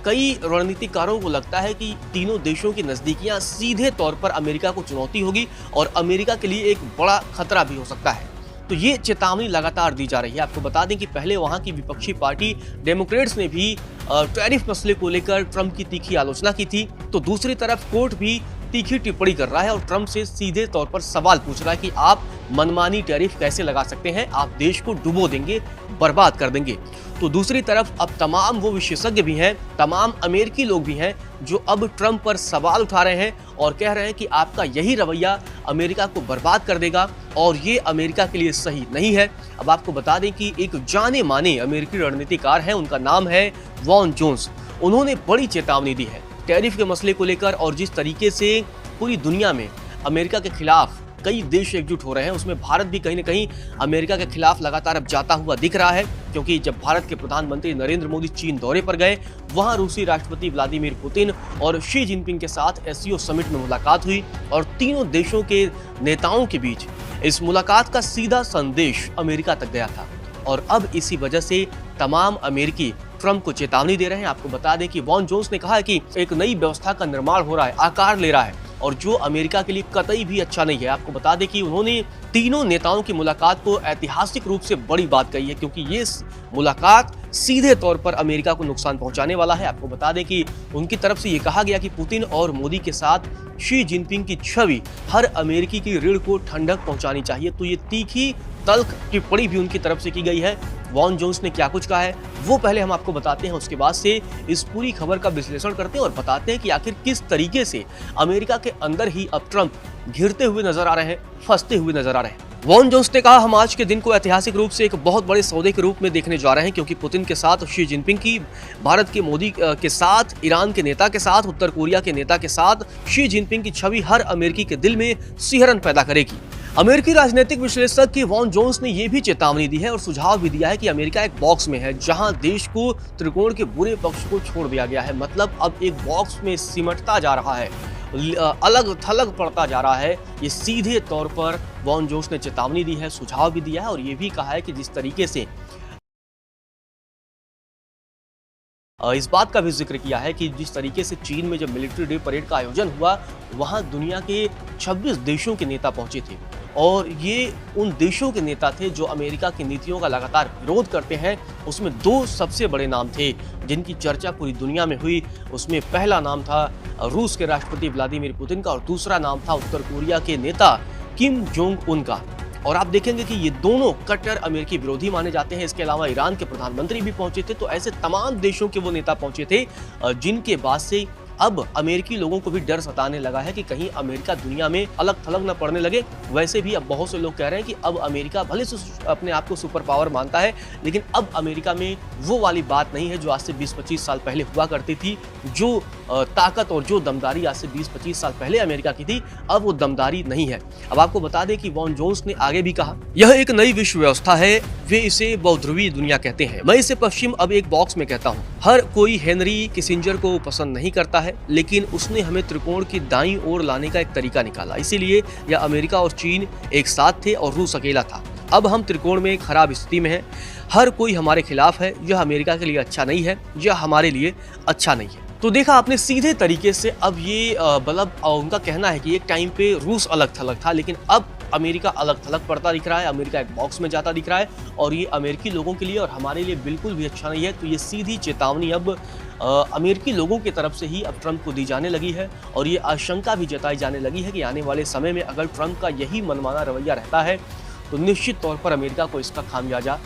कई रणनीतिकारों को लगता है कि तीनों देशों की नजदीकियां सीधे तौर पर अमेरिका को चुनौती होगी और अमेरिका के लिए एक बड़ा खतरा भी हो सकता है। तो ये चेतावनी लगातार दी जा रही है। आपको बता दें कि पहले वहां की विपक्षी पार्टी डेमोक्रेट्स ने भी टैरिफ मसले को लेकर ट्रंप की तीखी आलोचना की थी, तो दूसरी तरफ कोर्ट भी तीखी टिप्पणी कर रहा है और ट्रंप से सीधे तौर पर सवाल पूछ रहा है कि आप मनमानी टैरिफ कैसे लगा सकते हैं, आप देश को डुबो देंगे, बर्बाद कर देंगे। तो दूसरी तरफ अब तमाम वो विशेषज्ञ भी हैं, तमाम अमेरिकी लोग भी हैं जो अब ट्रंप पर सवाल उठा रहे हैं और कह रहे हैं कि आपका यही रवैया अमेरिका को बर्बाद कर देगा और ये अमेरिका के लिए सही नहीं है। अब आपको बता दें कि एक जाने माने अमेरिकी रणनीतिकार हैं, उनका नाम है वॉन जोन्स। उन्होंने बड़ी चेतावनी दी है टैरिफ के मसले को लेकर और जिस तरीके से पूरी दुनिया में अमेरिका के खिलाफ कई देश एकजुट हो रहे हैं, उसमें भारत भी कहीं न कहीं अमेरिका के खिलाफ लगातार अब जाता हुआ दिख रहा है। क्योंकि जब भारत के प्रधानमंत्री नरेंद्र मोदी चीन दौरे पर गए, वहां रूसी राष्ट्रपति व्लादिमीर पुतिन और शी जिनपिंग के साथ एससीओ समिट में मुलाकात हुई और तीनों देशों के नेताओं के बीच इस मुलाकात का सीधा संदेश अमेरिका तक गया था। और अब इसी वजह से तमाम अमेरिकी ट्रंप को चेतावनी दे रहे हैं। आपको बता दें कि वॉन जोन्स ने कहा है कि एक नई व्यवस्था का निर्माण हो रहा है, आकार ले रहा है और जो अमेरिका के लिए कतई भी अच्छा नहीं है। आपको बता दें कि उन्होंने तीनों नेताओं की मुलाकात को ऐतिहासिक रूप से बड़ी बात कही है, क्योंकि ये मुलाकात सीधे तौर पर अमेरिका को नुकसान पहुंचाने वाला है। आपको बता दें कि उनकी तरफ से ये कहा गया कि पुतिन और मोदी के साथ शी जिनपिंग की छवि हर अमेरिकी की रीढ़ को ठंडक पहुंचानी चाहिए। तो ये तीखी तल्ख टिप्पणी भी उनकी तरफ से की गई है। वॉन जोन्स ने क्या कुछ कहा है वो पहले हम आपको बताते हैं, उसके बाद से इस पूरी खबर का विश्लेषण करते हैं और बताते हैं कि आखिर किस तरीके से अमेरिका के अंदर ही अब ट्रंप घिरते हुए नजर आ रहे हैं, फंसते हुए नजर आ रहे हैं। वॉन जोन्स ने कहा, हम आज के दिन को ऐतिहासिक रूप से एक बहुत बड़े सौदे के रूप में देखने जा रहे हैं, क्योंकि पुतिन के साथ शी जिनपिंग की, भारत के मोदी के साथ, ईरान के नेता के साथ, उत्तर कोरिया के नेता के साथ शी जिनपिंग की छवि हर अमेरिकी के दिल में सिहरन पैदा करेगी। अमेरिकी राजनीतिक विश्लेषक वॉन जोन्स ने यह भी चेतावनी दी है और सुझाव भी दिया है कि अमेरिका एक बॉक्स में है जहां देश को त्रिकोण के बुरे पक्ष को छोड़ दिया गया है। मतलब अब एक बॉक्स में सिमटता जा रहा है, अलग थलग पड़ता जा रहा है। ये सीधे तौर पर वॉन जोन्स ने चेतावनी दी है, सुझाव भी दिया है और ये भी कहा है कि जिस तरीके से इस बात का भी जिक्र किया है कि जिस तरीके से चीन में जब मिलिट्री डे परेड का आयोजन हुआ, वहां दुनिया के 26 देशों के नेता पहुंचे थे और ये उन देशों के नेता थे जो अमेरिका की नीतियों का लगातार विरोध करते हैं। उसमें दो सबसे बड़े नाम थे जिनकी चर्चा पूरी दुनिया में हुई। उसमें पहला नाम था रूस के राष्ट्रपति व्लादिमीर पुतिन का और दूसरा नाम था उत्तर कोरिया के नेता किम जोंग उन का। और आप देखेंगे कि ये दोनों कट्टर अमेरिकी विरोधी माने जाते हैं। इसके अलावा ईरान के प्रधानमंत्री भी पहुंचे थे। तो ऐसे तमाम देशों के वो नेता पहुंचे थे जिनके बाद से अब अमेरिकी लोगों को भी डर सताने लगा है कि कहीं अमेरिका दुनिया में अलग थलग न पड़ने लगे। वैसे भी अब बहुत से लोग कह रहे हैं कि अब अमेरिका भले से अपने आप को सुपर पावर मानता है, लेकिन अब अमेरिका में वो वाली बात नहीं है जो आज से 20-25 साल पहले हुआ करती थी। जो ताकत और जो दमदारी आज से 20-25 साल पहले अमेरिका की थी, अब वो दमदारी नहीं है। अब आपको बता दें कि वॉन जोन्स ने आगे भी कहा, यह एक नई विश्व व्यवस्था है, वे इसे बहुध्रुवीय दुनिया कहते हैं। मैं इसे पश्चिम अब एक बॉक्स में कहता हूँ। हर कोई हेनरी किसिंजर को पसंद नहीं करता है, लेकिन उसने हमें त्रिकोण की दाईं ओर लाने का एक तरीका निकाला। इसीलिए यह अमेरिका और चीन एक साथ थे और रूस अकेला था। अब हम त्रिकोण में खराब स्थिति में हैं। हर कोई हमारे खिलाफ है। यह अमेरिका के लिए अच्छा नहीं है, यह हमारे लिए अच्छा नहीं है। तो देखा आपने सीधे तरीके से अब ये मतलब उनका कहना है कि एक टाइम पे रूस अलग थलग था, लेकिन अब अमेरिका अलग थलग पड़ता दिख रहा है, अमेरिका एक बॉक्स में जाता दिख रहा है और ये अमेरिकी लोगों के लिए और हमारे लिए बिल्कुल भी अच्छा नहीं है। तो ये सीधी चेतावनी अब अमेरिकी लोगों की तरफ से ही अब ट्रंप को दी जाने लगी है और ये आशंका भी जताई जाने लगी है कि आने वाले समय में अगर ट्रंप का यही मनमाना रवैया रहता है तो निश्चित तौर पर अमेरिका को इसका खामियाजा